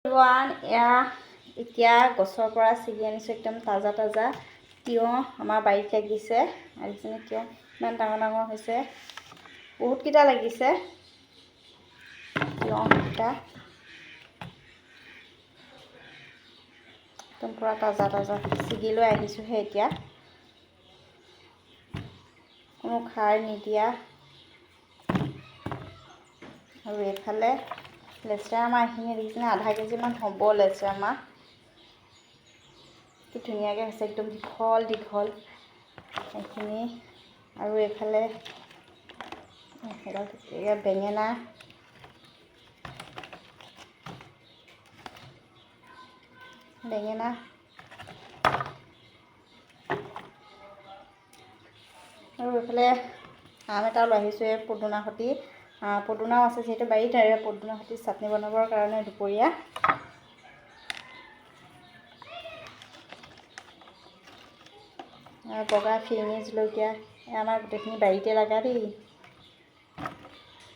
এয়া এতিয়া গছৰ পৰা ছিগি আনিছোঁ একদম তাজা তাজা তিয়ঁহ আমাৰ বাৰীত লাগিছে আৰু তিয়ঁহ ইমান ডাঙৰ ডাঙৰ হৈছে বহুতকেইটা লাগিছে তিয়ঁহকেইটা একদম পুৰা তাজা তাজা ছিগি লৈ আহিছোঁহে এতিয়া কোনো সাৰ নিদিয়া আৰু এইফালে লেচেৰা মাহ এইখিনি দেখিছেনে আধা কেজিমান হ'ব লেচেৰা মাহ কি ধুনীয়াকৈ হৈছে একদম দীঘল দীঘল এইখিনি আৰু এইফালে বেঙেনা বেঙেনা আৰু এইফালে আম এটা লৈ আহিছোঁ এই পদুনা সৈতে পদুনাও আছে যিহেতু বাৰীত আৰু পদুনা সৈতে চাটনি বনাবৰ কাৰণে দুপৰীয়া বগা ফিৰিঙি জলকীয়া আমাৰ গোটেইখিনি বাৰীতে লগা দেই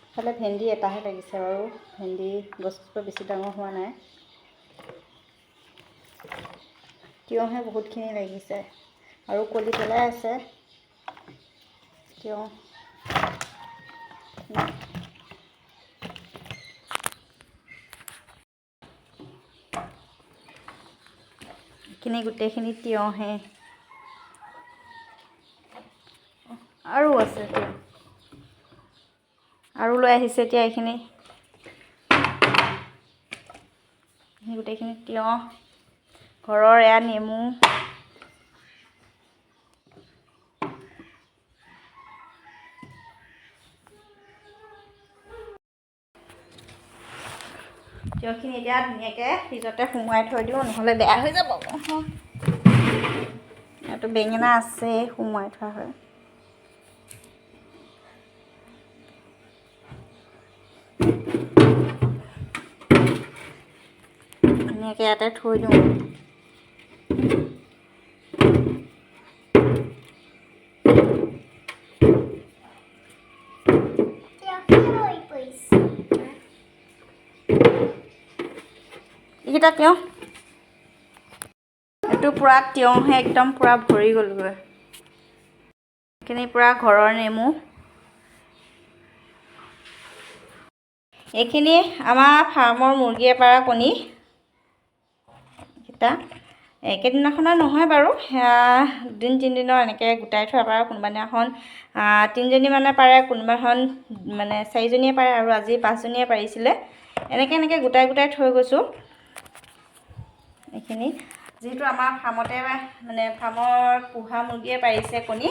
ইফালে ভেন্দি এটাহে লাগিছে বাৰু ভেন্দি গছজোপা বেছি ডাঙৰ হোৱা নাই তিয়ঁহে বহুতখিনি লাগিছে আৰু কলি পেলাই আছে তিয়ঁহ এইখিনি গোটেইখিনি তিয়ঁহে আৰু আছে তিয়ঁহ আৰু লৈ আহিছে এতিয়া এইখিনি গোটেইখিনি তিয়ঁহ ঘৰৰ এয়া নেমু তিয়ঁহখিনি এতিয়া ধুনীয়াকৈ ফ্ৰিজতে সোমোৱাই থৈ দিওঁ নহ'লে বেয়া হৈ যাব ইয়াতো বেঙেনা আছে সোমোৱাই থোৱা হয় ধুনীয়াকৈ ইয়াতে থৈ দিওঁ এইকেইটা তিয়ঁহ এইটো পূৰা তিয়ঁহে একদম পূৰা ভৰি গ'লগৈ এইখিনি পূৰা ঘৰৰ নেমু এইখিনি আমাৰ ফাৰ্মৰ মুৰ্গীয়ে পাৰা কণী এটা একেদিনাখনৰ নহয় বাৰু দুদিন তিনিদিনৰ এনেকৈ গোটাই থোৱা পাৰে কোনোবা দিনাখন 3জনী মানে পাৰে কোনোবাখন মানে 4জনীয়ে পাৰে আৰু আজি 5জনীয়ে পাৰিছিলে এনেকৈ গোটাই গোটাই থৈ গৈছোঁ এইখিনি যিহেতু আমাৰ ফাৰ্মতে মানে ফাৰ্মৰ পোহা মুৰ্গীয়ে পাৰিছে কণী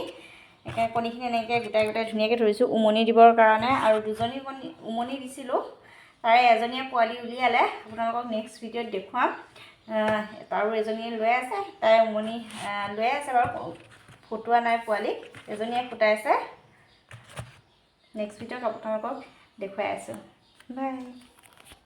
কণীখিনি এনেকৈ গোটাই গোটাই ধুনীয়াকৈ ধৰিছোঁ উমনি দিবৰ কাৰণে আৰু 2জনী কণী উমনি দিছিলোঁ তাৰে এজনীয়ে পোৱালি উলিয়ালে আপোনালোকক নেক্সট ভিডিঅ'ত দেখুৱাম আৰু এজনীয়ে লৈ আছে তাই উমনি লৈ আছে বাৰু ফুটোৱা নাই পোৱালি এজনীয়ে ফুটাইছে নেক্সট ভিডিঅ'ত আপোনালোকক দেখুৱাই আছোঁ বাই